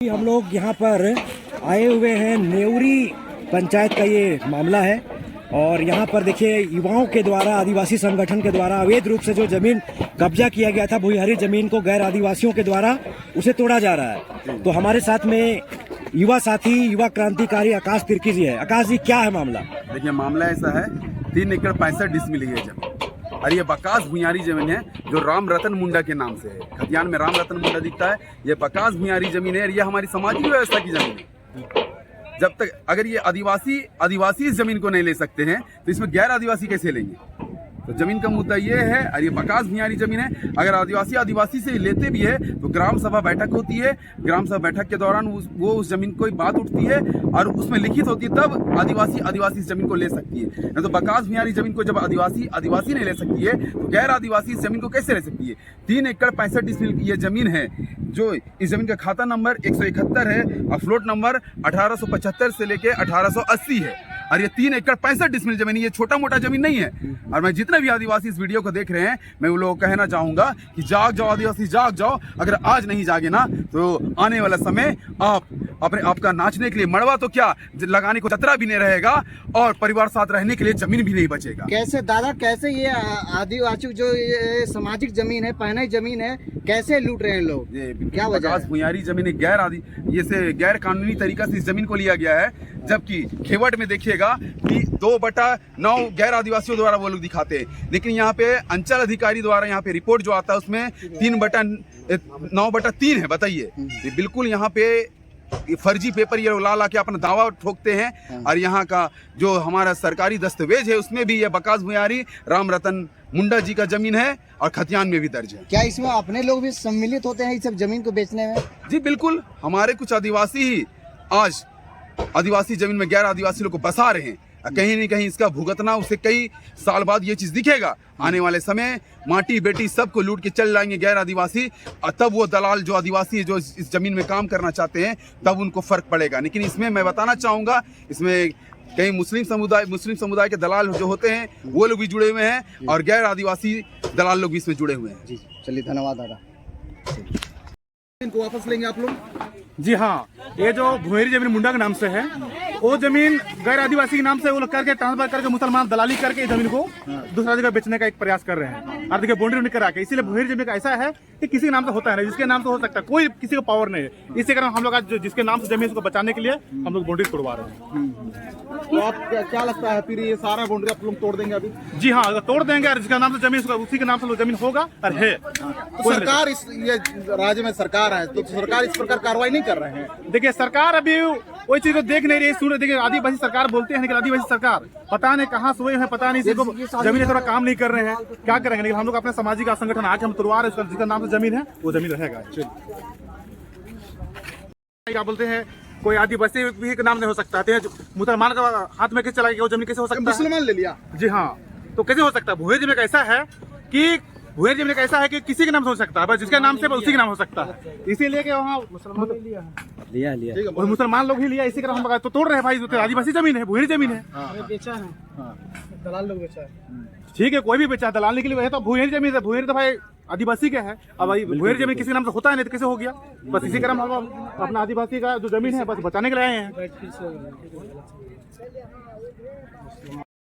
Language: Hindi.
हम लोग यहाँ पर आए हुए हैं। नेवरी पंचायत का ये मामला है और यहाँ पर देखिए युवाओं के द्वारा, आदिवासी संगठन के द्वारा अवैध रूप से जो जमीन कब्जा किया गया था, भूमिहारी जमीन को गैर आदिवासियों के द्वारा उसे तोड़ा जा रहा है। तो हमारे साथ में युवा साथी, युवा क्रांतिकारी आकाश तिर्की जी है। आकाश जी, क्या है मामला? देखिए, मामला ऐसा है, 3 एकड़ 65 डिसमिल है जमीन और ये बकास भूमिहारी जमीन है जो राम रतन मुंडा के नाम से है। खतियान में राम रतन मुंडा दिखता है, ये बकास भूमिहारी जमीन है और ये हमारी सामाजिक व्यवस्था की जमीन है। जब तक अगर ये आदिवासी इस जमीन को नहीं ले सकते हैं तो इसमें गैर आदिवासी कैसे लेंगे? तो जमीन का मुद्दा ये है और ये बकास भूमिहारी जमीन है। अगर आदिवासी से लेते भी है तो ग्राम सभा बैठक होती है। ग्राम सभा बैठक के दौरान वो उस जमीन कोई बात उठती है और उसमें लिखित होती है, तब आदिवासी इस जमीन को ले सकती है। नहीं तो बकास भूमिहारी जमीन को जब आदिवासी नहीं ले सकती है तो गैर आदिवासी इस जमीन को कैसे ले सकती है? 3 एकड़ 65 डिसमिल ये जमीन है जो इस जमीन का खाता नंबर 171 है और फ्लोट नंबर 1875 से लेके 1880 है और ये 3 एकड़ 65 डिसमिल जमीन, ये छोटा मोटा जमीन नहीं है। और मैं जितने भी आदिवासी इस वीडियो को देख रहे हैं, मैं उन लोगों को कहना चाहूंगा कि जाग जाओ आदिवासी, जाग जाओ। अगर आज नहीं जागे ना तो आने वाला समय आपका नाचने के लिए मड़वा तो क्या लगाने को चतरा भी नहीं रहेगा और परिवार साथ रहने के लिए जमीन भी नहीं बचेगा। कैसे दादा, कैसे ये आदिवासी जो ये सामाजिक जमीन है, पहनाई जमीन है, कैसे लूट रहे हैं लोग? क्या वजह? भूमिहारी जमीन गैर कानूनी तरीका से इस जमीन को लिया गया है। जबकि खेवट में देखिएगा कि 2/9 गैर आदिवासियों द्वारा वो लोग दिखाते हैं, लेकिन यहाँ पे अंचल अधिकारी द्वारा यहाँ पे रिपोर्ट जो आता है उसमें 3/9/3 है। बताइए, ये बिल्कुल यहाँ पे फर्जी पेपर ये ला के अपना दावा ठोकते हैं। और यहाँ का जो हमारा सरकारी दस्तावेज है उसमें भी ये बकास भूमिहारी राम रतन मुंडा जी का जमीन है और खतियान में भी दर्ज है। क्या इसमें अपने लोग भी सम्मिलित होते हैं इस सब जमीन को बेचने में? जी बिल्कुल, हमारे कुछ आदिवासी ही आज आदिवासी जमीन में गैर आदिवासी लोग को बसा रहे हैं। कहीं न कहीं इसका भुगतना उसे कई साल बाद ये चीज दिखेगा। आने वाले समय माटी बेटी सबको लूट के चल जाएंगे गैर आदिवासी और तब वो दलाल जो आदिवासी है जो इस जमीन में काम करना चाहते हैं तब उनको फर्क पड़ेगा। लेकिन इसमें मैं बताना चाहूंगा, इसमें कई मुस्लिम समुदाय के दलाल जो होते हैं वो लोग भी जुड़े हुए हैं और गैर आदिवासी दलाल लोग भी इसमें जुड़े हुए हैं। जी चलिए, धन्यवाद दादा। इनको वापस लेंगे आप लोग? जी हाँ, ये जो भूमिहारी जमीन मुंडा के नाम से है, वो जमीन गैर आदिवासी के नाम से वो लोग करके ट्रांसफर करके मुसलमान दलाली करके जमीन को दूसरा जगह बेचने का एक प्रयास कर रहे हैं। और देखिए बाउंड्री करा के, इसीलिए भूमिहारी जमीन का ऐसा है कि किसी के नाम से होता है नहीं, जिसके नाम से हो सकता है, कोई किसी को पावर नहीं है। इसी कारण हम लोग आज जिसके नाम से जमीन उसको बचाने के लिए हम लोग बाउंड्री तोड़वा रहे हैं। तो आप क्या लगता है फिर ये सारा बाउंड्री आप लोग तोड़ देंगे अभी? जी हाँ, अगर तोड़ देंगे और जिसका नाम से जमीन उसी के नाम से जमीन होगा और है। तो सरकार ये राज्य में सरकार है तो सरकार इस प्रकार कार्रवाई नहीं कर रहे हैं? देखिए, सरकार अभी कोई चीज को देख नहीं रही, सुन रही। देखिए, आदिवासी सरकार बोलते हैं लेकिन आदिवासी सरकार पता नहीं कहाँ सोए हैं, पता नहीं सिर्फ जमीन थोड़ा काम नहीं कर रहे हैं, क्या करेंगे। लेकिन हम लोग अपने सामाजिक संगठन आके हम तुड़वा रहे हैं, जिसका नाम से जमीन है वो जमीन रहेगा। क्या बोलते हैं, कोई आदिवासी भी के नाम नहीं हो सकता है, मुसलमान का हाथ में कैसे चला गया वो जमीन कैसे हो सकता है? मुसलमान ले लिया। जी हाँ, तो कैसे हो सकता है? भूमिहारी जमीन का ऐसा है कि किसी के नाम से हो सकता है, बस जिसके नाम से उसी के नाम हो सकता है। इसीलिए कि वहाँ मुसलमान लिया और मुसलमान लोग ही लिया, इसी कारण हम तो तोड़ रहे हैं भाई। तो आदिवासी जमीन है, भूमिहारी जमीन है, बेचा है, दलाल लोग बेचा है। ठीक है, कोई भी बेचा, दलाल के लिए तो भूमिहारी जमीन है। भूमिहारी तो भाई आदिवासी का है। अब भाई भूमिहारी जमीन किसी नाम से होता है नहीं तो कैसे हो गया? बस इसी कारण हम अपना आदिवासी का जो जमीन है बस बचाने के लिए आए हैं।